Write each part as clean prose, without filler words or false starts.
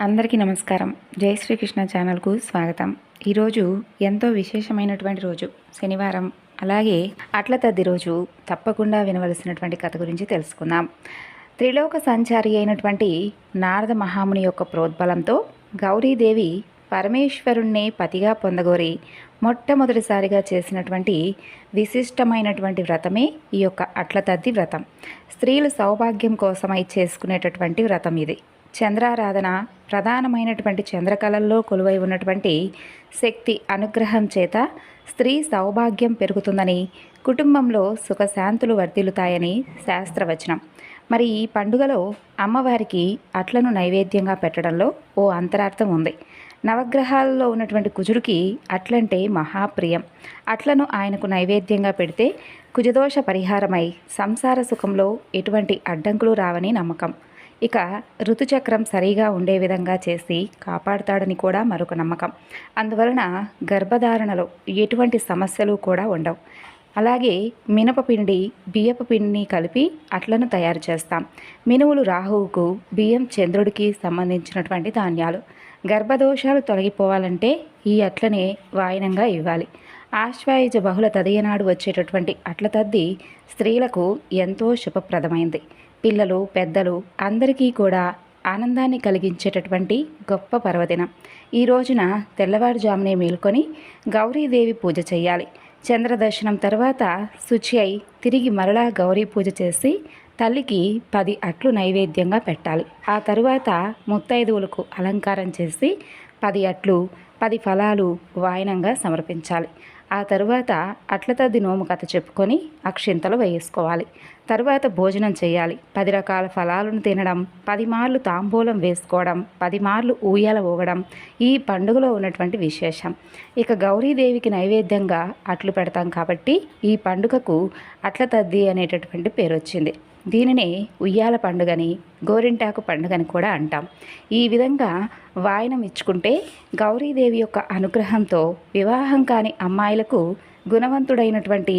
అందరికీ నమస్కారం. జై శ్రీకృష్ణ ఛానల్కు స్వాగతం. ఈరోజు ఎంతో విశేషమైనటువంటి రోజు శనివారం. అలాగే అట్ల తద్ది రోజు తప్పకుండా వినవలసినటువంటి కథ గురించి తెలుసుకుందాం. త్రిలోక సంచారి అయినటువంటి నారద మహాముని యొక్క ప్రోద్బలంతో గౌరీదేవి పరమేశ్వరుణ్ణి పతిగా పొందగోరి మొట్టమొదటిసారిగా చేసినటువంటి విశిష్టమైనటువంటి వ్రతమే ఈ యొక్క అట్ల తద్ది వ్రతం. స్త్రీలు సౌభాగ్యం కోసమై చేసుకునేటటువంటి వ్రతం ఇది. చంద్రారాధన ప్రధానమైనటువంటి చంద్రకళల్లో కొలువై ఉన్నటువంటి శక్తి అనుగ్రహం చేత స్త్రీ సౌభాగ్యం పెరుగుతుందని, కుటుంబంలో సుఖశాంతులు వర్ధిల్లుతాయని శాస్త్రవచనం. మరి ఈ పండుగలో అమ్మవారికి అట్లను నైవేద్యంగా పెట్టడంలో ఓ అంతరార్థం ఉంది. నవగ్రహాలలో ఉన్నటువంటి కుజుడికి అట్లంటే మహాప్రియం. అట్లను ఆయనకు నైవేద్యంగా పెడితే కుజదోష పరిహారమై సంసార సుఖంలో ఎటువంటి అడ్డంకులు రావని నమ్మకం. ఇక ఋతుచక్రం సరిగా ఉండే విధంగా చేసి కాపాడుతాడని కూడా మరొక నమ్మకం. అందువలన గర్భధారణలో ఎటువంటి సమస్యలు కూడా ఉండవు. అలాగే మినపపిండి బియ్యపు పిండిని కలిపి అట్లను తయారు చేస్తాం. మినువులు రాహువుకు, బియ్యం చంద్రుడికి సంబంధించినటువంటి ధాన్యాలు. గర్భదోషాలు తొలగిపోవాలంటే ఈ అట్లనే వాయనంగా ఇవ్వాలి. ఆశ్వాయుజ బహుళ తదియనాడు వచ్చేటటువంటి అట్ల తద్ది స్త్రీలకు ఎంతో శుభప్రదమైంది. పిల్లలు పెద్దలు అందరికీ కూడా ఆనందాన్ని కలిగించేటటువంటి గొప్ప పర్వదినం. ఈ రోజున తెల్లవారుజామునే మేల్కొని గౌరీదేవి పూజ చేయాలి. చంద్రదర్శనం తర్వాత శుచి అయి తిరిగి మరలా గౌరీ పూజ చేసి తల్లికి 10 అట్లు నైవేద్యంగా పెట్టాలి. ఆ తరువాత ముత్తైదువులకు అలంకారం చేసి 10 అట్లు 10 ఫలాలు వాయనంగా సమర్పించాలి. ఆ తరువాత అట్ల తద్ది నోము కథ చెప్పుకొని అక్షింతలు వేసుకోవాలి. తరువాత భోజనం చేయాలి. 10 రకాల ఫలాలను తినడం, 10 మార్లు తాంబూలం వేసుకోవడం, 10 మార్లు ఊయల ఊగడం ఈ పండుగలో ఉన్నటువంటి విశేషం. ఇక గౌరీదేవికి నైవేద్యంగా అట్లు పెడతాం కాబట్టి ఈ పండుగకు అట్ల తద్ది అనేటటువంటి పేరు వచ్చింది. దీనినే ఉయ్యాల పండుగని, గోరింటాకు పండుగని కూడా అంటాం. ఈ విధంగా వాయనం ఇచ్చుకుంటే గౌరీదేవి యొక్క అనుగ్రహంతో వివాహం కాని అమ్మాయిలకు గుణవంతుడైనటువంటి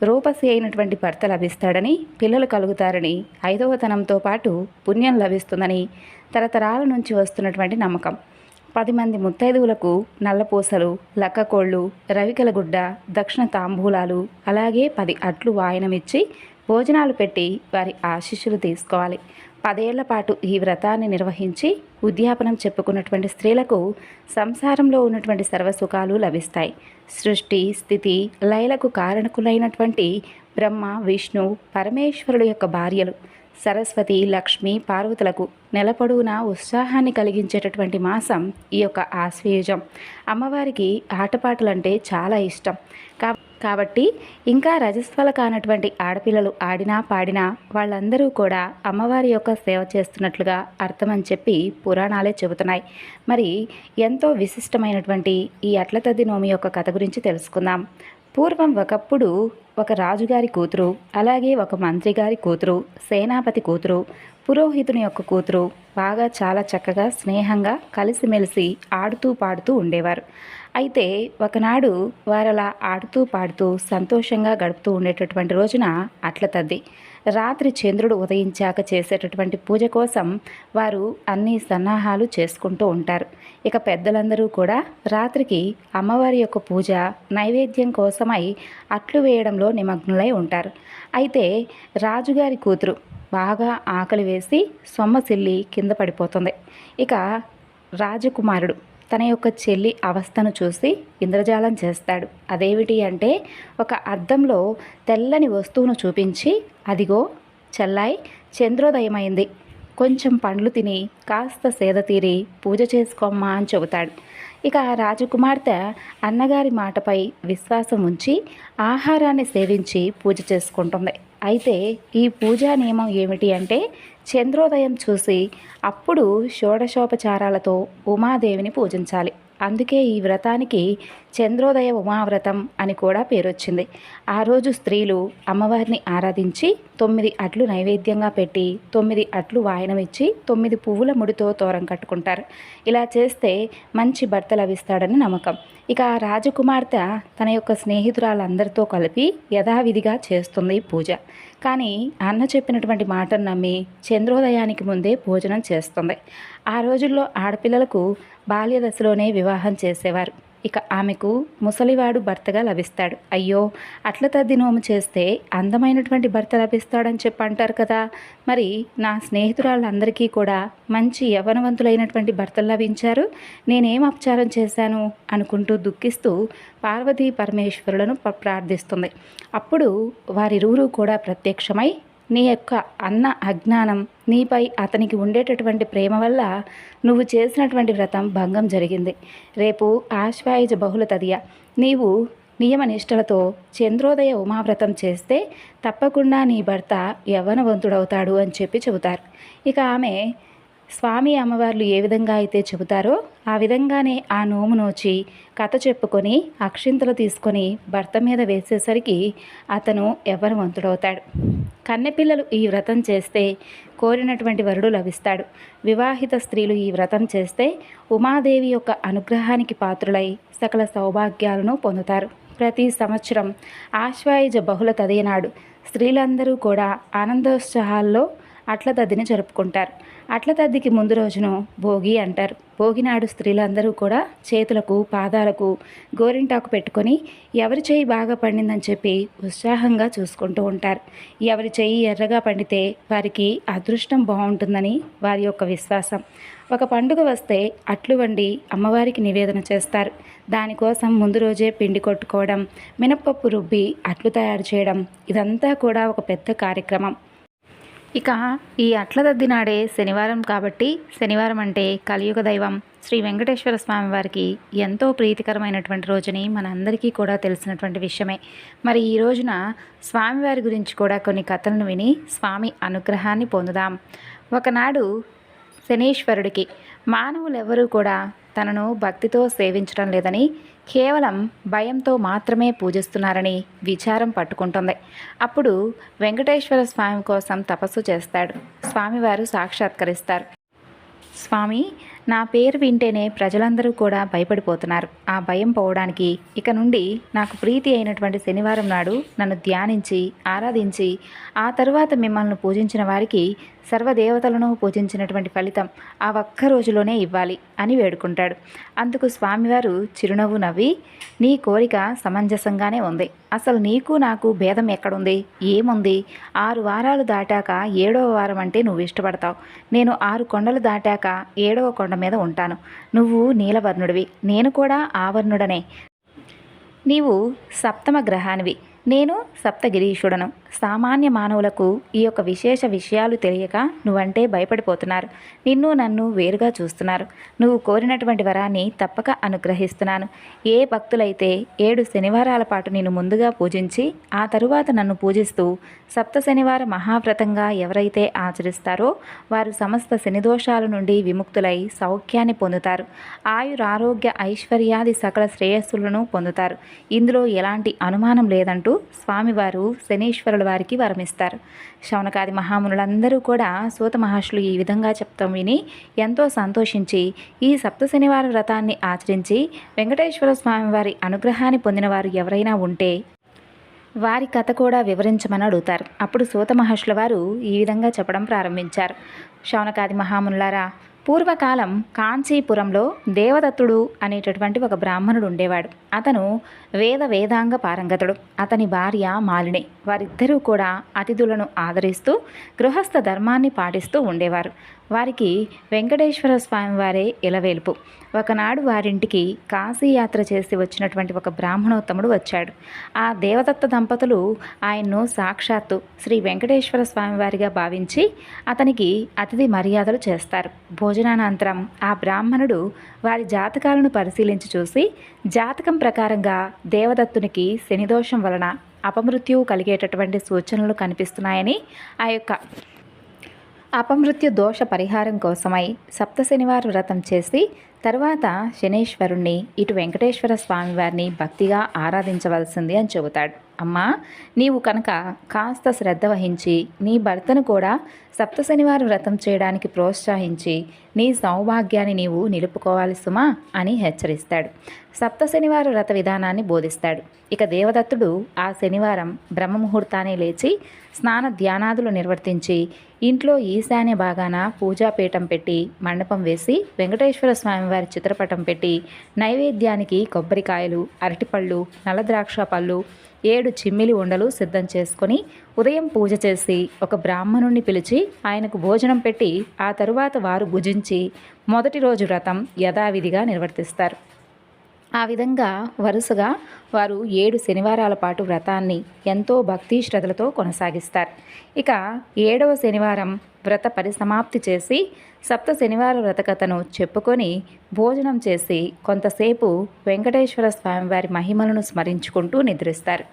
రూపసి అయినటువంటి భర్త లభిస్తాడని, పిల్లలు కలుగుతారని, 5వతనంతో పాటు పుణ్యం లభిస్తుందని తరతరాల నుంచి వస్తున్నటువంటి నమ్మకం. 10 మంది ముత్తైదువులకు నల్లపూసలు, లక్కకోళ్ళు, రవికల గుడ్డ, దక్షిణ తాంబూలాలు, అలాగే 10 అట్లు వాయనమిచ్చి భోజనాలు పెట్టి వారి ఆశీస్సులు తీసుకోవాలి. 10 ఏళ్ల పాటు ఈ వ్రతాన్ని నిర్వహించి ఉద్యాపనం చెప్పుకున్నటువంటి స్త్రీలకు సంసారంలో ఉన్నటువంటి సర్వసుఖాలు లభిస్తాయి. సృష్టి స్థితి లయలకు కారణకులైనటువంటి బ్రహ్మ విష్ణు పరమేశ్వరుల యొక్క భార్యలు సరస్వతి లక్ష్మి పార్వతులకు నెలపొడవునా ఉత్సాహాన్ని కలిగించేటటువంటి మాసం ఈ యొక్క ఆశ్వయుజం. అమ్మవారికి ఆటపాటలంటే చాలా ఇష్టం కాబట్టి ఇంకా రజస్వల కానటువంటి ఆడపిల్లలు ఆడినా పాడినా వాళ్ళందరూ కూడా అమ్మవారి యొక్క సేవ చేస్తున్నట్లుగా అర్థమని చెప్పి పురాణాలే చెబుతున్నాయి. మరి ఎంతో విశిష్టమైనటువంటి ఈ అట్ల తద్ది నోమి యొక్క కథ గురించి తెలుసుకుందాం. పూర్వం ఒకప్పుడు ఒక రాజుగారి కూతురు, అలాగే ఒక మంత్రి గారి కూతురు, సేనాపతి కూతురు, పురోహితుని యొక్క కూతురు బాగా చాలా చక్కగా స్నేహంగా కలిసిమెలిసి ఆడుతూ పాడుతూ ఉండేవారు. అయితే ఒకనాడు వారలా ఆడుతూ పాడుతూ సంతోషంగా గడుపుతూ ఉండేటటువంటి రోజున అట్ల తద్ది రాత్రి చంద్రుడు ఉదయించాక చేసేటటువంటి పూజ కోసం వారు అన్ని సన్నాహాలు చేసుకుంటూ ఉంటారు. ఇక పెద్దలందరూ కూడా రాత్రికి అమ్మవారి యొక్క పూజ నైవేద్యం కోసమై అట్లు వేయడంలో నిమగ్నులై ఉంటారు. అయితే రాజుగారి కూతురు బాగా ఆకలి వేసి సొమ్మసిల్లి కింద పడిపోతుంది. ఇక రాజకుమారుడు తన యొక్క చెల్లి అవస్థను చూసి ఇంద్రజాలం చేస్తాడు. అదేమిటి అంటే ఒక అద్దంలో తెల్లని వస్తువును చూపించి, అదిగో చెల్లాయి చంద్రోదయమైంది, కొంచెం పండ్లు తిని కాస్త సేద తీరి పూజ చేసుకోమ్మా అని చెబుతాడు. ఇక రాజకుమార్తె అన్నగారి మాటపై విశ్వాసం ఉంచి ఆహారాన్ని సేవించి పూజ చేసుకుంటుంది. అయితే ఈ పూజా నియమం ఏమిటి అంటే చంద్రోదయం చూసి అప్పుడు షోడశోపచారాలతో ఉమాదేవిని పూజించాలి. అందుకే ఈ వ్రతానికి చంద్రోదయ ఉమావ్రతం అని కూడా పేరొచ్చింది. ఆ రోజు స్త్రీలు అమ్మవారిని ఆరాధించి 9 అట్లు నైవేద్యంగా పెట్టి 9 అట్లు వాయనమిచ్చి 9 పువ్వుల ముడితో తోరం కట్టుకుంటారు. ఇలా చేస్తే మంచి భర్త లభిస్తాడని నమ్మకం. ఇక ఆ రాజకుమార్తె తన యొక్క స్నేహితురాలందరితో కలిపి యథావిధిగా చేస్తుంది పూజ. కానీ అన్న చెప్పినటువంటి మాటను నమ్మి చంద్రోదయానికి ముందే భోజనం చేస్తుంది. ఆ రోజుల్లో ఆడపిల్లలకు బాల్య దశలోనే వివాహం చేసేవారు. ఇక ఆమెకు ముసలివాడు భర్తగా లభిస్తాడు. అయ్యో, అట్ల తద్ది నోము చేస్తే అందమైనటువంటి భర్త లభిస్తాడని చెప్పి అంటారు కదా. మరి నా స్నేహితురాళ్ళందరికీ కూడా మంచి యవ్వనవంతులైనటువంటి భర్తలు లభించారు, నేనేం అపచారం చేశాను అనుకుంటూ దుఃఖిస్తూ పార్వతీ పరమేశ్వరులను ప్రార్థిస్తుంది. అప్పుడు వారిరువురు కూడా ప్రత్యక్షమై, నీ యొక్క అన్న అజ్ఞానం, నీపై అతనికి ఉండేటటువంటి ప్రేమ వల్ల నువ్వు చేసినటువంటి వ్రతం భంగం జరిగింది. రేపు ఆశ్వాయుజ బహుళ తదియ నీవు నియమనిష్టలతో చంద్రోదయ ఉమావ్రతం చేస్తే తప్పకుండా నీ భర్త యవ్వనవంతుడవుతాడు అని చెప్పి చెబుతారు. ఇక ఆమె స్వామి అమ్మవార్లు ఏ విధంగా అయితే చెబుతారో ఆ విధంగానే ఆ నోము నోచి కథ చెప్పుకొని అక్షింతలు తీసుకొని భర్త మీద వేసేసరికి అతను యవ్వనవంతుడవుతాడు. కన్నెపిల్లలు ఈ వ్రతం చేస్తే కోరినటువంటి వరుడు లభిస్తాడు. వివాహిత స్త్రీలు ఈ వ్రతం చేస్తే ఉమాదేవి యొక్క అనుగ్రహానికి పాత్రులై సకల సౌభాగ్యాలను పొందుతారు. ప్రతి సంవత్సరం ఆశ్వాయుజ బహుళ తదియనాడు స్త్రీలందరూ కూడా ఆనందోత్సాహాల్లో అట్ల తద్దిని జరుపుకుంటారు. అట్ల తద్దికి ముందు రోజును భోగి అంటారు. భోగి నాడు స్త్రీలందరూ కూడా చేతులకు పాదాలకు గోరింటాకు పెట్టుకొని ఎవరి చేయి బాగా పండిందని చెప్పి ఉత్సాహంగా చూసుకుంటూ ఉంటారు. ఎవరి చేయి ఎర్రగా పండితే వారికి అదృష్టం బాగుంటుందని వారి యొక్క విశ్వాసం. ఒక పండుగ వస్తే అట్లు వండి అమ్మవారికి నివేదన చేస్తారు. దానికోసం ముందు రోజే పిండి కొట్టుకోవడం, మినప్పప్పు రుబ్బి అట్లు తయారు చేయడం, ఇదంతా కూడా ఒక పెద్ద కార్యక్రమం. ఇక ఈ అట్ల తద్ది నాడే శనివారం కాబట్టి, శనివారం అంటే కలియుగ దైవం శ్రీ వెంకటేశ్వర స్వామి వారికి ఎంతో ప్రీతికరమైనటువంటి రోజుని మనందరికీ కూడా తెలిసినటువంటి విషయమే. మరి ఈ రోజున స్వామివారి గురించి కూడా కొన్ని కథలను విని స్వామి అనుగ్రహాన్ని పొందుదాం. ఒకనాడు శనీశ్వరుడికి మానవులెవరూ కూడా తనను భక్తితో సేవించడం లేదని, కేవలం భయంతో మాత్రమే పూజిస్తున్నారని విచారం పట్టుకుంటుంది. అప్పుడు వెంకటేశ్వర స్వామి కోసం తపస్సు చేస్తాడు. స్వామివారు సాక్షాత్కరిస్తారు. స్వామి, నా పేరు వింటేనే ప్రజలందరూ కూడా భయపడిపోతున్నారు. ఆ భయం పోవడానికి ఇక నుండి నాకు ప్రీతి అయినటువంటి శనివారం నాడు నన్ను ధ్యానించి ఆరాధించి ఆ తరువాత మిమ్మల్ని పూజించిన వారికి సర్వదేవతలను పూజించినటువంటి ఫలితం ఆ ఒక్క రోజులోనే ఇవ్వాలి అని వేడుకుంటాడు. అందుకు స్వామివారు చిరునవ్వు నవ్వి, నీ కోరిక సమంజసంగానే ఉంది. అసలు నీకు నాకు భేదం ఎక్కడుంది? ఏముంది? 6 వారాలు దాటాక 7వ వారం అంటే నువ్వు ఇష్టపడతావు. నేను 6 కొండలు దాటాక 7వ కొండ మీద ఉంటాను. నువ్వు నీలవర్ణుడివి, నేను కూడా ఆవర్ణుడనే. నీవు సప్తమ గ్రహానివి, నేను సప్తగిరీషుడను. సామాన్య మానవులకు ఈ యొక్క విశేష విషయాలు తెలియక నువ్వంటే భయపడిపోతున్నారు. నిన్ను నన్ను వేరుగా చూస్తున్నారు. నువ్వు కోరినటువంటి వరాన్ని తప్పక అనుగ్రహిస్తున్నాను. ఏ భక్తులైతే 7 శనివారాల పాటు నిన్ను ముందుగా పూజించి ఆ తరువాత నన్ను పూజిస్తూ సప్త శనివార మహావ్రతంగా ఎవరైతే ఆచరిస్తారో వారు సమస్త శనిదోషాల నుండి విముక్తులై సౌఖ్యాన్ని పొందుతారు. ఆయురారోగ్య ఐశ్వర్యాది సకల శ్రేయస్సులను పొందుతారు. ఇందులో ఎలాంటి అనుమానం లేదంటూ స్వామివారు శనీశ్వరుల వారికి వరమిస్తారు. శౌనకాది మహామునులందరూ కూడా సూత మహర్షులు ఈ విధంగా చెప్తాం విని ఎంతో సంతోషించి ఈ సప్త శనివార వ్రతాన్ని ఆచరించి వెంకటేశ్వర స్వామి వారి అనుగ్రహాన్ని పొందిన వారు ఎవరైనా ఉంటే వారి కథ కూడా వివరించమని అడుగుతారు. అప్పుడు సూత మహర్షుల వారు ఈ విధంగా చెప్పడం ప్రారంభించారు. శౌనకాది మహామునులారా, పూర్వకాలం కాంచీపురంలో దేవదత్తుడు అనేటటువంటి ఒక బ్రాహ్మణుడు ఉండేవాడు. అతను వేదాంగ పారంగతుడు. అతని భార్య మాలిని. వారిద్దరూ కూడా అతిథులను ఆదరిస్తూ గృహస్థ ధర్మాన్ని పాటిస్తూ ఉండేవారు. వారికి వెంకటేశ్వర స్వామి వారే ఇలవేల్పు. ఒకనాడు వారింటికి కాశీయాత్ర చేసి వచ్చినటువంటి ఒక బ్రాహ్మణోత్తముడు వచ్చాడు. ఆ దేవదత్త దంపతులు ఆయన్ను సాక్షాత్తు శ్రీ వెంకటేశ్వర స్వామి వారిగా భావించి అతనికి అతిథి మర్యాదలు చేస్తారు. భోజనానంతరం ఆ బ్రాహ్మణుడు వారి జాతకాలను పరిశీలించి చూసి జాతకం ప్రకారంగా దేవదత్తునికి శనిదోషం వలన అపమృత్యువు కలిగేటటువంటి సూచనలు కనిపిస్తున్నాయని ఆ యొక్క అపమృత్యు దోష పరిహారం కోసమై సప్త శనివార వ్రతం చేసి తర్వాత శనీశ్వరుణ్ణి ఇటు వెంకటేశ్వర స్వామివారిని భక్తిగా ఆరాధించవలసింది అని చెబుతాడు. అమ్మా, నీవు కనుక కాస్త శ్రద్ధ వహించి నీ భర్తను కూడా సప్త శనివారం వ్రతం చేయడానికి ప్రోత్సహించి నీ సౌభాగ్యాన్ని నీవు నిలుపుకోవాలి సుమా అని హెచ్చరిస్తాడు. సప్త శనివారం వ్రత విధానాన్ని బోధిస్తాడు. ఇక దేవదత్తుడు ఆ శనివారం బ్రహ్మముహూర్తాన్ని లేచి స్నాన ధ్యానాదులు నిర్వర్తించి ఇంట్లో ఈశాన్య భాగాన పూజాపీఠం పెట్టి మండపం వేసి వెంకటేశ్వర స్వామివారి చిత్రపటం పెట్టి నైవేద్యానికి కొబ్బరికాయలు, అరటిపళ్ళు, నల్లద్రాక్ష పళ్ళు, 7 చిమ్మిలి ఉండలు సిద్ధం చేసుకొని ఉదయం పూజ చేసి ఒక బ్రాహ్మణుణ్ణి పిలిచి ఆయనకు భోజనం పెట్టి ఆ తరువాత వారు భుజించి మొదటి రోజు వ్రతం యథావిధిగా నిర్వర్తిస్తారు. ఆ విధంగా వరుసగా వారు 7 శనివారాల పాటు వ్రతాన్ని ఎంతో భక్తి శ్రద్ధలతో కొనసాగిస్తారు. ఇక 7వ శనివారం వ్రత పరిసమాప్తి చేసి సప్త శనివార వ్రతకథను చెప్పుకొని భోజనం చేసి కొంతసేపు వెంకటేశ్వర స్వామివారి మహిమలను స్మరించుకుంటూ నిద్రిస్తారు.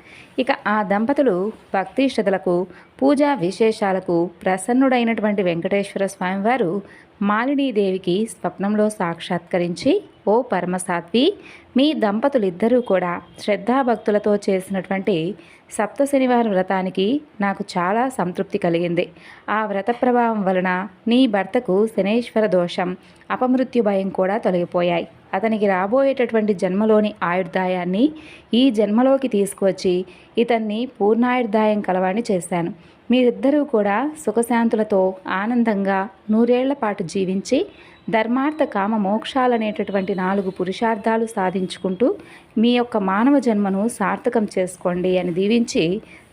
ఇక ఆ దంపతులు భక్తి శ్రద్ధలకు, పూజా విశేషాలకు ప్రసన్నుడైనటువంటి వెంకటేశ్వర స్వామివారు మాలినీదేవికి స్వప్నంలో సాక్షాత్కరించి, ఓ పరమసాత్వి, మీ దంపతులిద్దరూ కూడా శ్రద్ధాభక్తులతో చేసినటువంటి సప్త శనివారం వ్రతానికి నాకు చాలా సంతృప్తి కలిగింది. ఆ వ్రత ప్రభావం వలన నీ భర్తకు శనేశ్వర దోషం, అపమృత్యు భయం కూడా తొలగిపోయాయి. అతనికి రాబోయేటటువంటి జన్మలోని ఆయుర్దాయాన్ని ఈ జన్మలోకి తీసుకువచ్చి ఇతన్ని పూర్ణాయుర్దాయం కలవాణ్ణి చేశాను. మీరిద్దరూ కూడా సుఖశాంతులతో ఆనందంగా 100 ఏళ్ల పాటు జీవించి ధర్మార్థ కామ మోక్షాలనేటటువంటి 4 పురుషార్థాలు సాధించుకుంటూ మీ యొక్క మానవ జన్మను సార్థకం చేసుకోండి అని దీవించి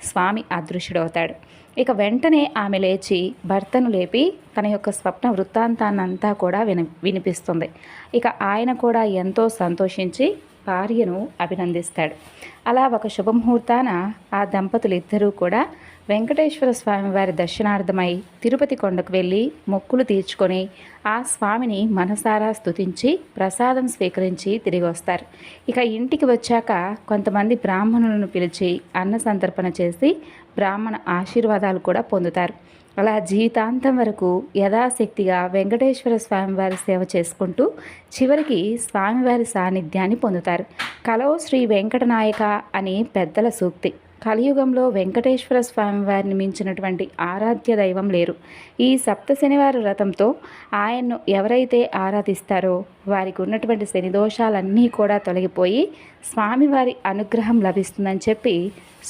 స్వామి అదృశ్యుడవుతాడు. ఇక వెంటనే ఆమె లేచి భర్తను లేపి తన యొక్క స్వప్న వృత్తాంతాన్నంతా కూడా వినిపిస్తుంది. ఇక ఆయన కూడా ఎంతో సంతోషించి భార్యను అభినందిస్తాడు. అలా ఒక శుభముహూర్తాన ఆ దంపతులిద్దరూ కూడా వెంకటేశ్వర స్వామి వారి దర్శనార్థమై తిరుపతి కొండకు వెళ్ళి మొక్కులు తీర్చుకొని ఆ స్వామిని మనసారా స్తుతించి ప్రసాదం స్వీకరించి తిరిగి వస్తారు. ఇక ఇంటికి వచ్చాక కొంతమంది బ్రాహ్మణులను పిలిచి అన్న సంతర్పణ చేసి బ్రాహ్మణ ఆశీర్వాదాలు కూడా పొందుతారు. అలా జీవితాంతం వరకు యథాశక్తిగా వెంకటేశ్వర స్వామివారి సేవ చేసుకుంటూ చివరికి స్వామివారి సాన్నిధ్యాన్ని పొందుతారు. కలో శ్రీ వెంకటనాయక అని పెద్దల సూక్తి. కలియుగంలో వెంకటేశ్వర స్వామివారిని మించినటువంటి ఆరాధ్య దైవం లేరు. ఈ సప్త శనివార వ్రతంతో ఆయన్ను ఎవరైతే ఆరాధిస్తారో వారికి ఉన్నటువంటి శనిదోషాలన్నీ కూడా తొలగిపోయి స్వామివారి అనుగ్రహం లభిస్తుందని చెప్పి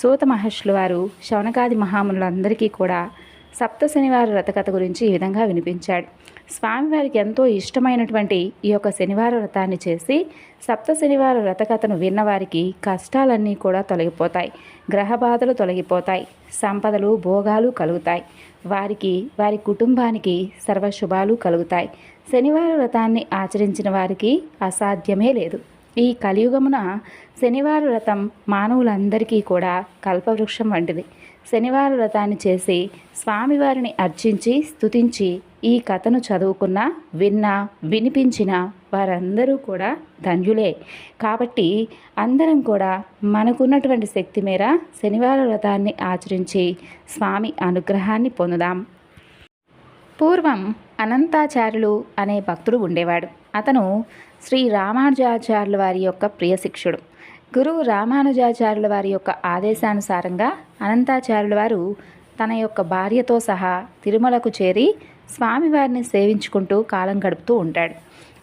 సూత మహర్షుల వారు శౌనకాది మహామునులందరికీ కూడా సప్త శనివార వ్రతకథ గురించి ఈ విధంగా వినిపించాడు. స్వామివారికి ఎంతో ఇష్టమైనటువంటి ఈ యొక్క శనివార వ్రతాన్ని చేసి సప్త శనివార వ్రతకథను విన్నవారికి కష్టాలన్నీ కూడా తొలగిపోతాయి, గ్రహ బాధలు తొలగిపోతాయి, సంపదలు భోగాలు కలుగుతాయి, వారికి వారి కుటుంబానికి సర్వశుభాలు కలుగుతాయి. శనివార వ్రతాన్ని ఆచరించిన వారికి అసాధ్యమే లేదు. ఈ కలియుగమున శనివార వ్రతం మానవులందరికీ కూడా కల్పవృక్షం వంటిది. శనివార వ్రతాన్ని చేసి స్వామివారిని అర్చించి స్తుతించి ఈ కథను చదువుకున్న, విన్నా, వినిపించిన వారందరూ కూడా ధన్యులే. కాబట్టి అందరం కూడా మనకున్నటువంటి శక్తి మేర శనివార వ్రతాన్ని ఆచరించి స్వామి అనుగ్రహాన్ని పొందుదాం. పూర్వం అనంతాచార్యులు అనే భక్తుడు ఉండేవాడు. అతను శ్రీ రామానుజాచార్యుల వారి యొక్క ప్రియ శిష్యుడు. గురువు రామానుజాచార్యుల వారి యొక్క ఆదేశానుసారంగా అనంతాచార్యుల వారు తన యొక్క భార్యతో సహా తిరుమలకు చేరి స్వామివారిని సేవించుకుంటూ కాలం గడుపుతూ ఉంటాడు.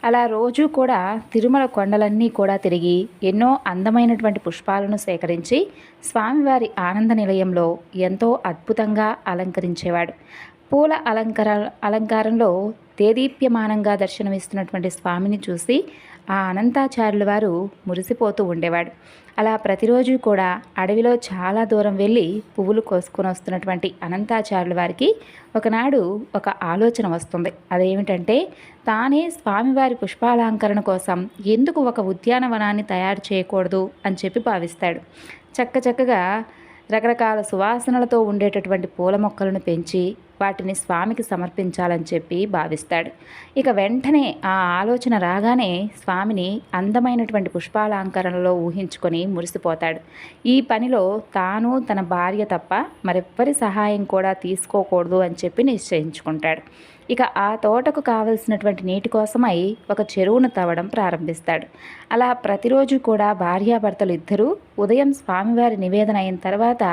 అలా రోజు కూడా తిరుమల కొండలన్నీ కూడా తిరిగి ఎన్నో అందమైనటువంటి పుష్పాలను సేకరించి స్వామివారి ఆనంద నిలయంలో ఎంతో అద్భుతంగా అలంకరించేవాడు. పూల అలంకారంలో దేదీప్యమానంగా దర్శనమిస్తున్నటువంటి స్వామిని చూసి ఆ అనంతాచార్యుల వారు మురిసిపోతూ ఉండేవాడు. అలా ప్రతిరోజు కూడా అడవిలో చాలా దూరం వెళ్ళి పువ్వులు కోసుకొని వస్తున్నటువంటి అనంతాచార్యుల వారికి ఒకనాడు ఒక ఆలోచన వస్తుంది. అదేమిటంటే తానే స్వామివారి పుష్పాలంకరణ కోసం ఎందుకు ఒక ఉద్యానవనాన్ని తయారు చేయకూడదు అని చెప్పి భావిస్తాడు. చక్కగా రకరకాల సువాసనలతో ఉండేటటువంటి పూల మొక్కలను పెంచి వాటిని స్వామికి సమర్పించాలని చెప్పి భావిస్తాడు. ఇక వెంటనే ఆ ఆలోచన రాగానే స్వామిని అందమైనటువంటి పుష్పాలంకరణలో ఊహించుకొని మురిసిపోతాడు. ఈ పనిలో తాను తన భార్య తప్ప మరెవ్వరి సహాయం కూడా తీసుకోకూడదు అని చెప్పి నిశ్చయించుకుంటాడు. ఇక ఆ తోటకు కావలసినటువంటి నీటి కోసమై ఒక చెరువును తవ్వడం ప్రారంభిస్తాడు. అలా ప్రతిరోజు కూడా భార్యాభర్తలు ఇద్దరూ ఉదయం స్వామివారి నివేదన అయిన తర్వాత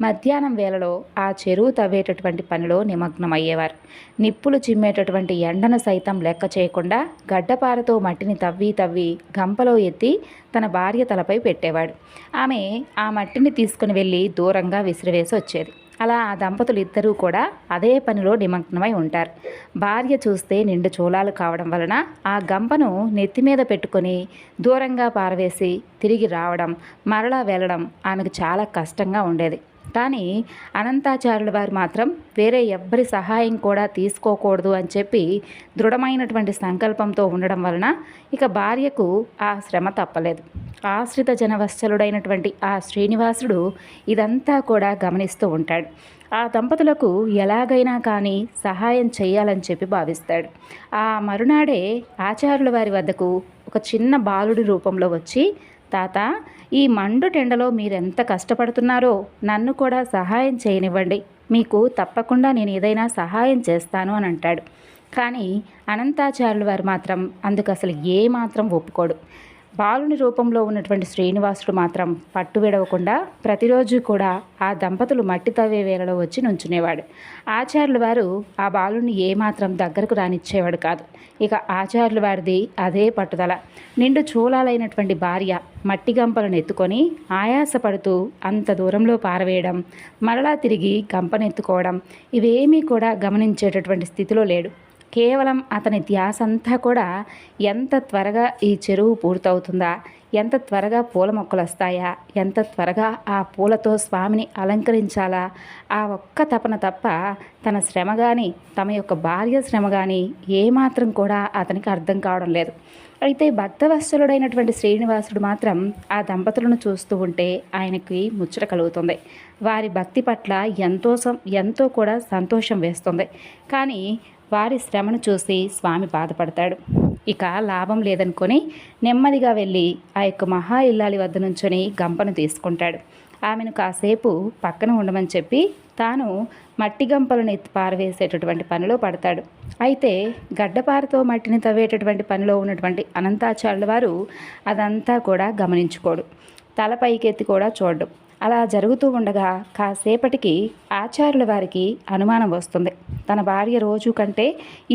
మధ్యాహ్నం వేళలో ఆ చెరువు తవ్వేటటువంటి పనిలో నిమగ్నమయ్యేవారు. నిప్పులు చిమ్మేటటువంటి ఎండను సైతం లెక్క చేయకుండా గడ్డపారతో మట్టిని తవ్వి గంపలో ఎత్తి తన భార్య తలపై పెట్టేవాడు. ఆమె ఆ మట్టిని తీసుకుని వెళ్ళి దూరంగా విసిరివేసి వచ్చేది. అలా ఆ దంపతులు ఇద్దరూ కూడా అదే పనిలో నిమగ్నమై ఉంటారు. భార్య చూస్తే నిండు చూలాలు కావడం వలన ఆ గంపను నెత్తి మీద పెట్టుకొని దూరంగా పారవేసి తిరిగి రావడం, మరలా వెళ్ళడం ఆమెకు చాలా కష్టంగా ఉండేది. కానీ అనంతాచార్యుల వారు మాత్రం వేరే ఎవ్వరి సహాయం కూడా తీసుకోకూడదు అని చెప్పి దృఢమైనటువంటి సంకల్పంతో ఉండడం వలన ఇక భార్యకు ఆ శ్రమ తప్పలేదు. ఆశ్రిత జనవత్సలుడైనటువంటి ఆ శ్రీనివాసుడు ఇదంతా కూడా గమనిస్తూ ఉంటాడు. ఆ దంపతులకు ఎలాగైనా కానీ సహాయం చేయాలని చెప్పి భావిస్తాడు. ఆ మరునాడే ఆచార్యుల వారి వద్దకు ఒక చిన్న బాలుడి రూపంలో వచ్చి, తాత, ఈ మండు టెండలో మీరెంత కష్టపడుతున్నారో నన్ను కూడా సహాయం చేయనివ్వండి, మీకు తప్పకుండా నేను ఏదైనా సహాయం చేస్తాను అని అంటాడు. కానీ అనంతాచార్యుల వారు మాత్రం అందుకు అసలు ఏమాత్రం ఒప్పుకోడు. బాలుని రూపంలో ఉన్నటువంటి శ్రీనివాసుడు మాత్రం పట్టు విడవకుండా ప్రతిరోజు కూడా ఆ దంపతులు మట్టి తవ్వే వేళలో వచ్చి నుంచునేవాడు. ఆచార్యుల వారు ఆ బాలుని ఏమాత్రం దగ్గరకు రానిచ్చేవాడు కాదు. ఇక ఆచార్యుల వారిది అదే పట్టుదల. నిండు చూలాలైనటువంటి భార్య మట్టి గంపలను ఎత్తుకొని ఆయాసపడుతూ అంత దూరంలో పారవేయడం, మరలా తిరిగి గంపనెత్తుకోవడం ఇవేమీ కూడా గమనించేటటువంటి స్థితిలో లేడు. కేవలం అతని ధ్యాస అంతా కూడా ఎంత త్వరగా ఈ చెరువు పూర్తవుతుందా, ఎంత త్వరగా పూల మొక్కలు వస్తాయా, ఎంత త్వరగా ఆ పూలతో స్వామిని అలంకరించాలా, ఆ ఒక్క తపన తప్ప తన శ్రమ కానీ తమ యొక్క భార్య శ్రమ కానీ ఏమాత్రం కూడా అతనికి అర్థం కావడం లేదు. అయితే భక్తవత్సలుడైనటువంటి శ్రీనివాసుడు మాత్రం ఆ దంపతులను చూస్తూ ఉంటే ఆయనకి ముచ్చట కలుగుతుంది. వారి భక్తి పట్ల ఎంతో కూడా సంతోషం వేస్తుంది. కానీ వారి శ్రమను చూసి స్వామి బాధపడతాడు. ఇక లాభం లేదనుకొని నెమ్మదిగా వెళ్ళి ఆ యొక్క మహా ఇల్లాలి వద్ద నుంచొని గంపను తీసుకుంటాడు. ఆమెను కాసేపు పక్కన ఉండమని చెప్పి తాను మట్టి గంపలను ఎత్తి పారవేసేటటువంటి పనిలో పడతాడు. అయితే గడ్డపారతో మట్టిని తవ్వేటటువంటి పనిలో ఉన్నటువంటి అనంతాచార్యుల వారు అదంతా కూడా గమనించుకోడు, తల పైకెత్తి కూడా చూడడు. అలా జరుగుతూ ఉండగా కాసేపటికి ఆచార్యుల వారికి అనుమానం వస్తుంది. తన భార్య రోజు కంటే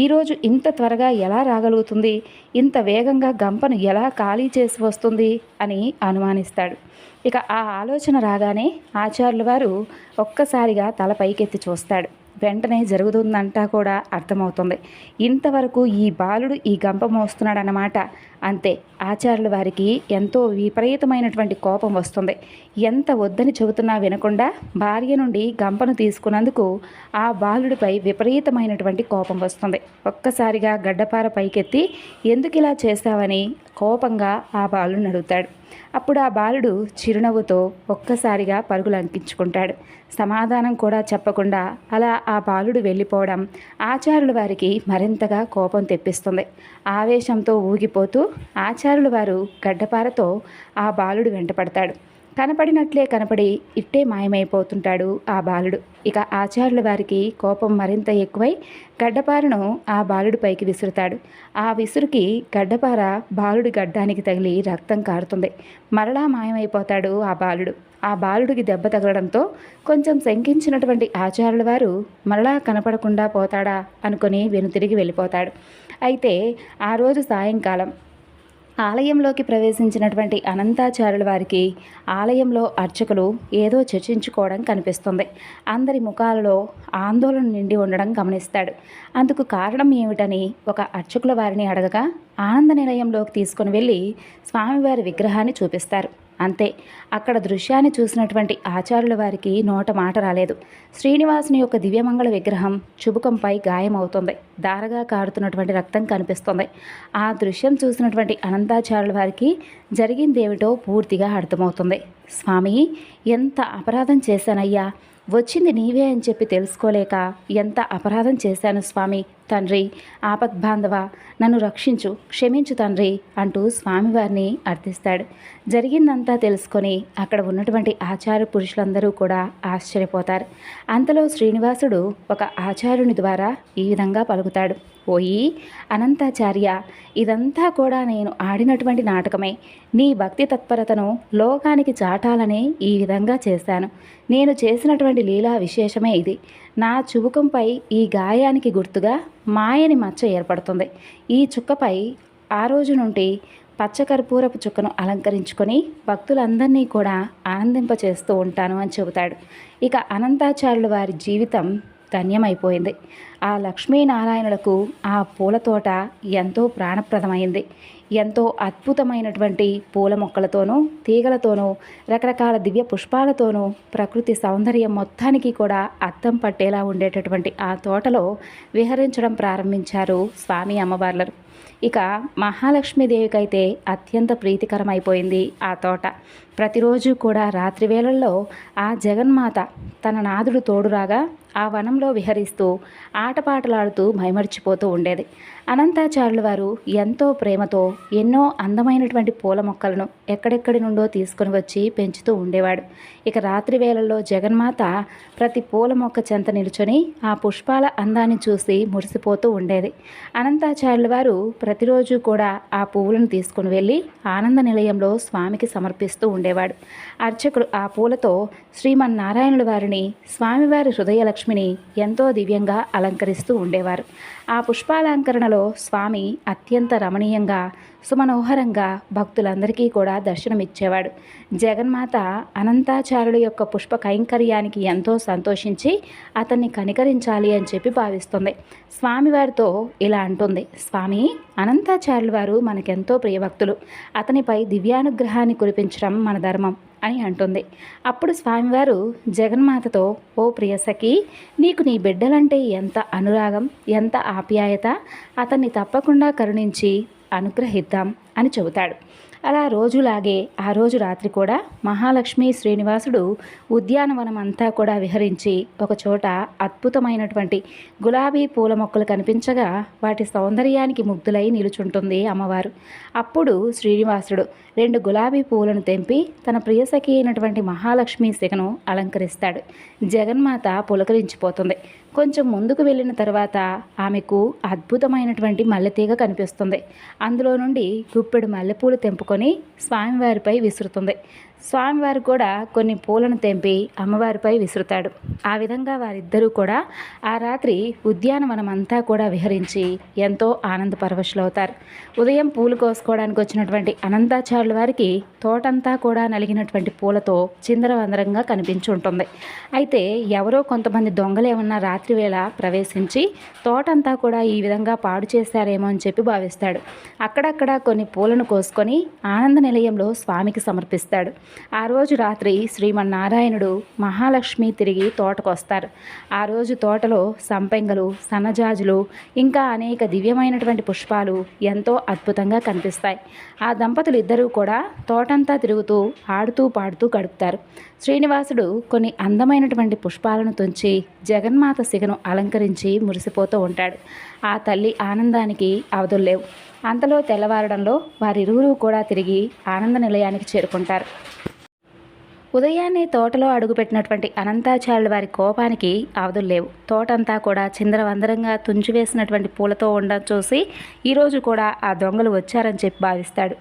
ఈరోజు ఇంత త్వరగా ఎలా రాగలుగుతుంది, ఇంత వేగంగా గంపను ఎలా ఖాళీ చేసి వస్తుంది అని అనుమానిస్తాడు. ఇక ఆ ఆలోచన రాగానే ఆచార్యుల వారు ఒక్కసారిగా తల పైకెత్తి చూస్తాడు. వెంటనే జరుగుతుందంటా కూడా అర్థమవుతుంది. ఇంతవరకు ఈ బాలుడు ఈ గంప మోస్తున్నాడన్నమాట. అంతే, ఆచార్యుల వారికి ఎంతో విపరీతమైనటువంటి కోపం వస్తుంది. ఎంత వద్దని చెబుతున్నా వినకుండా భార్య నుండి గంపను తీసుకున్నందుకు ఆ బాలుడిపై విపరీతమైనటువంటి కోపం వస్తుంది. ఒక్కసారిగా గడ్డపార పైకెత్తి ఎందుకు ఇలా చేశావని కోపంగా ఆ బాలుడిని అడుగుతాడు. అప్పుడు ఆ బాలుడు చిరునవ్వుతో ఒక్కసారిగా పరుగులు అంకించుకుంటాడు. సమాధానం కూడా చెప్పకుండా అలా ఆ బాలుడు వెళ్ళిపోవడం ఆచార్యుల వారికి మరింతగా కోపం తెప్పిస్తుంది. ఆవేశంతో ఊగిపోతూ ఆచార్యుల వారు గడ్డపారతో ఆ బాలుడు వెంటపడతాడు. కనపడినట్లే కనపడి ఇట్టే మాయమైపోతుంటాడు ఆ బాలుడు. ఇక ఆచార్యుల వారికి కోపం మరింత ఎక్కువై గడ్డపారను ఆ బాలుడి పైకి విసురుతాడు. ఆ విసురుకి గడ్డపార బాలుడి గడ్డానికి తగిలి రక్తం కారుతుంది. మరలా మాయమైపోతాడు ఆ బాలుడు. ఆ బాలుడికి దెబ్బ తగలడంతో కొంచెం శంకించినటువంటి ఆచార్యుల వారు మరలా కనపడకుండా పోతాడా అనుకుని వెనుతిరిగి వెళ్ళిపోతాడు. అయితే ఆ రోజు సాయంకాలం ఆలయంలోకి ప్రవేశించినటువంటి అనంతాచార్యుల వారికి ఆలయంలో అర్చకులు ఏదో చర్చించుకోవడం కనిపిస్తుంది. అందరి ముఖాలలో ఆందోళన నిండి ఉండడం గమనిస్తాడు. అందుకు కారణం ఏమిటని ఒక అర్చకుల వారిని అడగగా ఆనంద నిలయంలోకి తీసుకుని వెళ్ళి స్వామివారి విగ్రహాన్ని చూపిస్తారు. అంతే, అక్కడ దృశ్యాన్ని చూసినటువంటి ఆచార్యుల వారికి నోట మాట రాలేదు. శ్రీనివాసుని యొక్క దివ్యమంగళ విగ్రహం చుబుకంపై గాయమవుతుంది. దారగా కారుతున్నటువంటి రక్తం కనిపిస్తుంది. ఆ దృశ్యం చూసినటువంటి అనంతాచార్యుల వారికి జరిగిందేమిటో పూర్తిగా అర్థమవుతుంది. స్వామి, ఎంత అపరాధం చేశానయ్యా, వచ్చింది నీవే అని చెప్పి తెలుసుకోలేక ఎంత అపరాధం చేశాను స్వామి, తండ్రి, ఆపద్బాంధవ, నన్ను రక్షించు, క్షమించు తండ్రి అంటూ స్వామివారిని అర్థిస్తాడు. జరిగిందంతా తెలుసుకొని అక్కడ ఉన్నటువంటి ఆచార పురుషులందరూ కూడా ఆశ్చర్యపోతారు. అంతలో శ్రీనివాసుడు ఒక ఆచార్యుని ద్వారా ఈ విధంగా పలుకుతాడు. ఓయి అనంతాచార్య, ఇదంతా కూడా నేను ఆడినటువంటి నాటకమే. నీ భక్తి తత్పరతను లోకానికి చాటాలనే ఈ విధంగా చేశాను. నేను చేసినటువంటి లీలా విశేషమే ఇది. నా చుబుకంపై ఈ గాయానికి గుర్తుగా మాయని మచ్చ ఏర్పడుతుంది. ఈ చుక్కపై ఆ రోజు నుండి పచ్చకర్పూరపు చుక్కను అలంకరించుకొని భక్తులందరినీ కూడా ఆనందింపచేస్తూ ఉంటాను అని చెబుతాడు. ఇక అనంతాచార్యుల వారి జీవితం ధన్యమైపోయింది. ఆ లక్ష్మీనారాయణులకు ఆ పూల తోట ఎంతో ప్రాణప్రదమైంది. ఎంతో అద్భుతమైనటువంటి పూల మొక్కలతోనూ, తీగలతోనూ, రకరకాల దివ్య పుష్పాలతోనూ ప్రకృతి సౌందర్యం మొత్తానికి కూడా అద్దం పట్టేలా ఉండేటటువంటి ఆ తోటలో విహరించడం ప్రారంభించారు స్వామి అమ్మవార్లు. ఇక మహాలక్ష్మీదేవికైతే అత్యంత ప్రీతికరమైపోయింది ఆ తోట. ప్రతిరోజు కూడా రాత్రి వేళల్లో ఆ జగన్మాత తన నాదుడు తోడురాగా ఆ వనంలో విహరిస్తూ ఆటపాటలాడుతూ మైమరిచిపోతూ ఉండేది. అనంతాచార్యుల వారు ఎంతో ప్రేమతో ఎన్నో అందమైనటువంటి పూల మొక్కలను ఎక్కడెక్కడి నుండో తీసుకుని వచ్చి పెంచుతూ ఉండేవాడు. ఇక రాత్రి వేళల్లో జగన్మాత ప్రతి పూల మొక్క చెంత నిలుచొని ఆ పుష్పాల అందాన్ని చూసి మురిసిపోతూ ఉండేది. అనంతాచార్యుల వారు ప్రతిరోజు కూడా ఆ పువ్వులను తీసుకుని వెళ్ళి ఆనంద నిలయంలో స్వామికి సమర్పిస్తూ ఉండేవాడు. అర్చకులు ఆ పూలతో శ్రీమన్నారాయణుల వారిని, స్వామివారి హృదయలక్ష్మిని ఎంతో దివ్యంగా అలంకరిస్తూ ఉండేవారు. ఆ పుష్పాలంకరణలో స్వామి అత్యంత రమణీయంగా, సుమనోహరంగా భక్తులందరికీ కూడా దర్శనమిచ్చేవాడు. జగన్మాత అనంతాచార్యుల యొక్క పుష్ప కైంకర్యానికి ఎంతో సంతోషించి అతన్ని కనికరించాలి అని చెప్పి భావిస్తుంది. స్వామివారితో ఇలా అంటుంది, స్వామి, అనంతాచార్యుల వారు మనకెంతో ప్రియభక్తులు. అతనిపై దివ్యానుగ్రహాన్ని కురిపించడం మన ధర్మం అని అంటుంది. అప్పుడు స్వామివారు జగన్మాతతో, ఓ ప్రియసఖి, నీకు నీ బిడ్డలంటే ఎంత అనురాగం, ఎంత ఆప్యాయత, అతన్ని తప్పకుండా కరుణించి అనుగ్రహిద్దాం అని చెబుతాడు. అలా రోజులాగే ఆ రోజు రాత్రి కూడా మహాలక్ష్మి శ్రీనివాసుడు ఉద్యానవనం అంతా కూడా విహరించి ఒకచోట అద్భుతమైనటువంటి గులాబీ పూల మొక్కలు కనిపించగా వాటి సౌందర్యానికి ముగ్ధులై నిలుచుంటుంది అమ్మవారు. అప్పుడు శ్రీనివాసుడు 2 గులాబీ పువ్వులను తెంపి తన ప్రియసఖి అయినటువంటి మహాలక్ష్మి శిఖను అలంకరిస్తాడు. జగన్మాత పులకరించిపోతుంది. కొంచెం ముందుకు వెళ్ళిన తర్వాత ఆమెకు అద్భుతమైనటువంటి మల్లెతీగ కనిపిస్తుంది. అందులో నుండి గుప్పెడు మల్లెపూలు తెంపుకొని స్వామివారిపై విసురుతుంది. స్వామివారు కూడా కొన్ని పూలను తెంపి అమ్మవారిపై విసురుతాడు. ఆ విధంగా వారిద్దరూ కూడా ఆ రాత్రి ఉద్యానవనం అంతా కూడా విహరించి ఎంతో ఆనంద పరవశులవుతారు. ఉదయం పూలు కోసుకోవడానికి వచ్చినటువంటి అనంతాచార్యుల వారికి తోటంతా కూడా నలిగినటువంటి పూలతో చిందరవందరంగా కనిపించి ఉంటుంది. అయితే ఎవరో కొంతమంది దొంగలు ఏమన్నా రాత్రి వేళ ప్రవేశించి తోటంతా కూడా ఈ విధంగా పాడు చేశారేమో అని చెప్పి భావిస్తాడు. అక్కడక్కడ కొన్ని పూలను కోసుకొని ఆనంద నిలయంలో స్వామికి సమర్పిస్తాడు. ఆ రోజు రాత్రి శ్రీమన్నారాయణుడు, మహాలక్ష్మి తిరిగి తోటకొస్తారు. ఆ రోజు తోటలో సంపెంగలు, సన్నజాజులు, ఇంకా అనేక దివ్యమైనటువంటి పుష్పాలు ఎంతో అద్భుతంగా కనిపిస్తాయి. ఆ దంపతులు ఇద్దరూ కూడా తోటంతా తిరుగుతూ ఆడుతూ పాడుతూ గడుపుతారు. శ్రీనివాసుడు కొన్ని అందమైనటువంటి పుష్పాలను తుంచి జగన్మాత సిగను అలంకరించి మురిసిపోతూ ఉంటాడు. ఆ తల్లి ఆనందానికి అవధుల్లేవు. అంతలో తెల్లవారడంలో వారిరువురు కూడా తిరిగి ఆనంద నిలయానికి చేరుకుంటారు. ఉదయాన్నే తోటలో అడుగుపెట్టినటువంటి అనంతాచార్యుల వారి కోపానికి అవధుల్లేవు. తోటంతా కూడా చిందరవందరంగా తుంచివేసినటువంటి పూలతో ఉండడం చూసి ఈరోజు కూడా ఆ దొంగలు వచ్చారని చెప్పి భావిస్తాడు.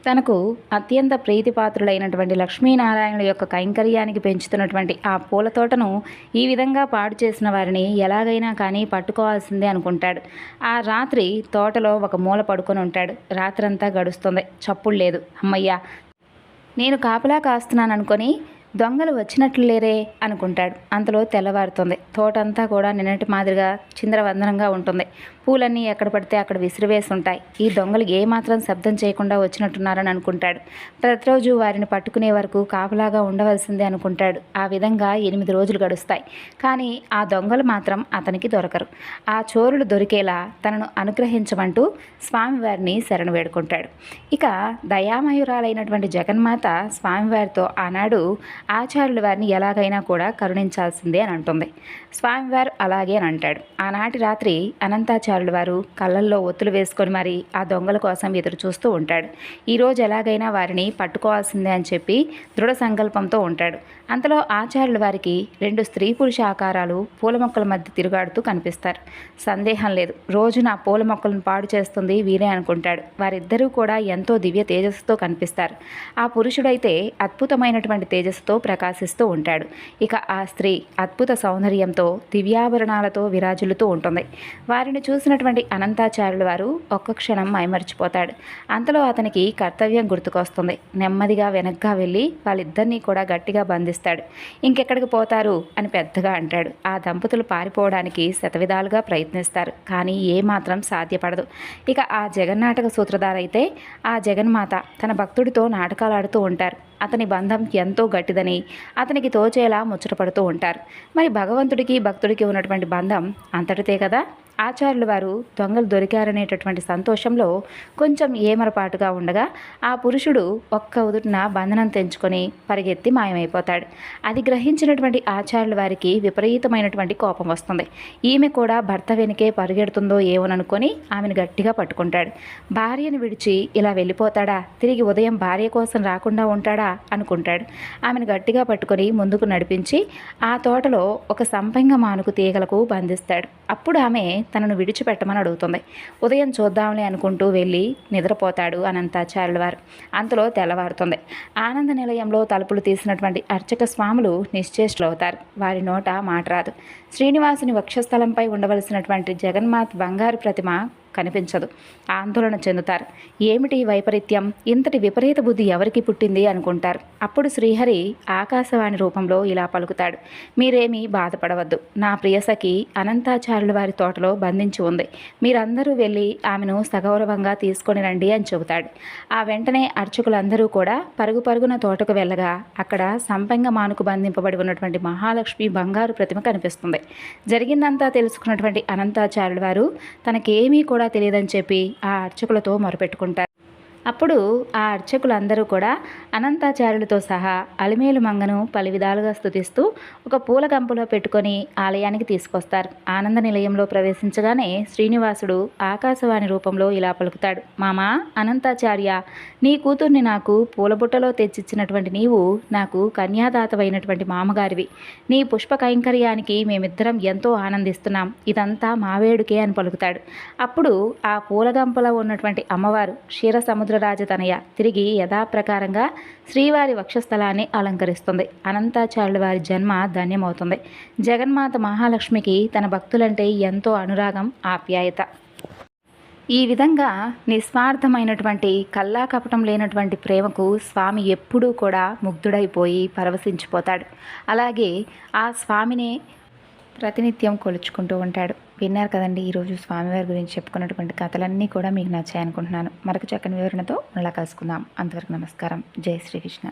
తనకు అత్యంత ప్రీతిపాత్రులైనటువంటి లక్ష్మీనారాయణుల యొక్క కైంకర్యానికి పెంచుతున్నటువంటి ఆ పూల తోటను ఈ విధంగా పాడు చేసిన వారిని ఎలాగైనా కానీ పట్టుకోవాల్సిందే అనుకుంటాడు. ఆ రాత్రి తోటలో ఒక మూల పడుకొని ఉంటాడు. రాత్రంతా గడుస్తుంది. చప్పుడు లేదు. అమ్మయ్య, నేను కాపలా కాస్తున్నాను అనుకొని దొంగలు వచ్చినట్లు లేరే అనుకుంటాడు. అంతలో తెల్లవారుతుంది. తోటంతా కూడా నిన్నటి మాదిరిగా చిందరవందనంగా ఉంటుంది. పూలన్నీ ఎక్కడ పడితే అక్కడ విసిరివేసి ఉంటాయి. ఈ దొంగలు ఏమాత్రం శబ్దం చేయకుండా వచ్చినట్టున్నారని అనుకుంటాడు. ప్రతిరోజు వారిని పట్టుకునే వరకు కాపలాగా ఉండవలసిందే అనుకుంటాడు. ఆ విధంగా 8 రోజులు గడుస్తాయి. కానీ ఆ దొంగలు మాత్రం అతనికి దొరకరు. ఆ చోరులు దొరికేలా తనను అనుగ్రహించమంటూ స్వామివారిని శరణు వేడుకుంటాడు. ఇక దయామయురాలైనటువంటి జగన్మాత స్వామివారితో ఆనాడు ఆచార్యుల వారిని ఎలాగైనా కూడా కరుణించాల్సిందే అని అంటుంది. స్వామివారు అలాగే అని అంటాడు. ఆనాటి రాత్రి అనంతాచార్యుల వారు కళ్ళల్లో ఒత్తులు వేసుకొని మరి ఆ దొంగల కోసం ఎదురు చూస్తూ ఉంటాడు. ఈరోజు ఎలాగైనా వారిని పట్టుకోవాల్సిందే అని చెప్పి దృఢ సంకల్పంతో ఉంటాడు. అంతలో ఆచార్యుల వారికి 2 స్త్రీ పురుష ఆకారాలు పూల మొక్కల మధ్య తిరుగాడుతూ కనిపిస్తారు. సందేహం లేదు, రోజు నా పూల మొక్కలను పాడు చేస్తుంది వీరే అనుకుంటాడు. వారిద్దరూ కూడా ఎంతో దివ్య తేజస్సుతో కనిపిస్తారు. ఆ పురుషుడైతే అద్భుతమైనటువంటి తేజస్సుతో ప్రకాశిస్తూ ఉంటాడు. ఇక ఆ స్త్రీ అద్భుత సౌందర్యంతో దివ్యాభరణాలతో విరాజులుతూ ఉంటుంది. వారిని చూసినటువంటి అనంతాచార్యుల వారు ఒక్క క్షణం మైమరిచిపోతాడు. అంతలో అతనికి కర్తవ్యం గుర్తుకొస్తుంది. నెమ్మదిగా వెనక్గా వెళ్ళి వాళ్ళిద్దరినీ కూడా గట్టిగా బంధిస్తాడు. ఇంకెక్కడికి పోతారు అని పెద్దగా అంటాడు. ఆ దంపతులు పారిపోవడానికి శతవిధాలుగా ప్రయత్నిస్తారు. కానీ ఏమాత్రం సాధ్యపడదు. ఇక ఆ జగన్నాటక సూత్రధారైతే ఆ జగన్మాత తన భక్తుడితో నాటకాలు ఆడుతూ ఉంటారు. అతని బంధం ఎంతో గట్టిదని అతనికి తోచేలా ముచ్చటపడుతూ ఉంటారు. మరి భగవంతుడికి భక్తుడికి ఉన్నటువంటి బంధం అంతటితే కదా. ఆచార్యుల వారు దొంగలు దొరికారనేటటువంటి సంతోషంలో కొంచెం ఏమరపాటుగా ఉండగా ఆ పురుషుడు ఒక్క ఉదుటిన బంధనం తెంచుకొని పరిగెత్తి మాయమైపోతాడు. అది గ్రహించినటువంటి ఆచార్యుల వారికి విపరీతమైనటువంటి కోపం వస్తుంది. ఈమె కూడా భర్త వెనుకే పరిగెడుతుందో ఏమోననుకొని ఆమెను గట్టిగా పట్టుకుంటాడు. భార్యను విడిచి ఇలా వెళ్ళిపోతాడా, తిరిగి ఉదయం భార్య కోసం రాకుండా ఉంటాడా అనుకుంటాడు. ఆమెను గట్టిగా పట్టుకొని ముందుకు నడిపించి ఆ తోటలో ఒక సంపెంగ మానుకు తీగలకు బంధిస్తాడు. అప్పుడు ఆమె తనను విడిచిపెట్టమని అడుగుతుంది. ఉదయం చూద్దాంలే అనుకుంటూ వెళ్ళి నిద్రపోతాడు అనంతాచార్యుల వారు. అంతలో తెల్లవారుతుంది. ఆనంద నిలయంలో తలుపులు తీసినటువంటి అర్చక స్వాములు నిశ్చేష్టులవుతారు. వారి నోట మాట రాదు. శ్రీనివాసుని వక్షస్థలంపై ఉండవలసినటువంటి జగన్మాత్ బంగారు ప్రతిమ కనిపించదు. ఆందోళన చెందుతారు. ఏమిటి వైపరీత్యం, ఇంతటి విపరీత బుద్ధి ఎవరికి పుట్టింది అనుకుంటారు. అప్పుడు శ్రీహరి ఆకాశవాణి రూపంలో ఇలా పలుకుతాడు. మీరేమీ బాధపడవద్దు. నా ప్రియసఖి అనంతాచార్యుల వారి తోటలో బంధించి ఉంది. మీరందరూ వెళ్ళి ఆమెను సగౌరవంగా తీసుకొని రండి అని చెబుతాడు. ఆ వెంటనే అర్చకులందరూ కూడా పరుగు పరుగున తోటకు వెళ్ళగా అక్కడ సంపెంగ మానుకు బంధింపబడి ఉన్నటువంటి మహాలక్ష్మి బంగారు ప్రతిమ కనిపిస్తుంది. జరిగిందంతా తెలుసుకున్నటువంటి అనంతాచార్యుల వారు తనకేమీ కూడా తెలియదని చెప్పి ఆ అర్చకులతో మొరపెట్టుకుంటారు. అప్పుడు ఆ అర్చకులందరూ కూడా అనంతాచార్యులతో సహా అలిమేలు మంగను పలు విధాలుగా స్తుతిస్తూ ఒక పూల గంపులో పెట్టుకొని ఆలయానికి తీసుకొస్తారు. ఆనంద నిలయంలో ప్రవేశించగానే శ్రీనివాసుడు ఆకాశవాణి రూపంలో ఇలా పలుకుతాడు. మామా అనంతాచార్య, నీ కూతుర్ని నాకు పూలబుట్టలో తెచ్చిచ్చినటువంటి నీవు నాకు కన్యాదాతవైనటువంటి మామగారివి. నీ పుష్ప కైంకర్యానికి మేమిద్దరం ఎంతో ఆనందిస్తున్నాం. ఇదంతా మా వేడుకే అని పలుకుతాడు. అప్పుడు ఆ పూలగంపలో ఉన్నటువంటి అమ్మవారు క్షీరసముద్రరాజతనయ తిరిగి యథాప్రకారంగా శ్రీవారి వక్షస్థలాన్ని అలంకరిస్తుంది. అనంతాచార్యుల వారి జన్మ ధన్యమవుతుంది. జగన్మాత మహాలక్ష్మికి తన భక్తులంటే ఎంతో అనురాగం, ఆప్యాయత. ఈ విధంగా నిస్వార్థమైనటువంటి కల్లా కపటం లేనటువంటి ప్రేమకు స్వామి ఎప్పుడూ కూడా ముగ్ధుడైపోయి పరవశించిపోతాడు. అలాగే ఆ స్వామినే ప్రతినిత్యం కొలుచుకుంటూ ఉంటాడు. విన్నారు కదండి, ఈరోజు స్వామివారి గురించి చెప్పుకున్నటువంటి కథలన్నీ కూడా మీకు నచ్చాయనుకుంటున్నాను. మరొక చక్కని వివరణతో మళ్ళీ కలుసుకుందాం. అంతవరకు నమస్కారం. జై శ్రీకృష్ణ.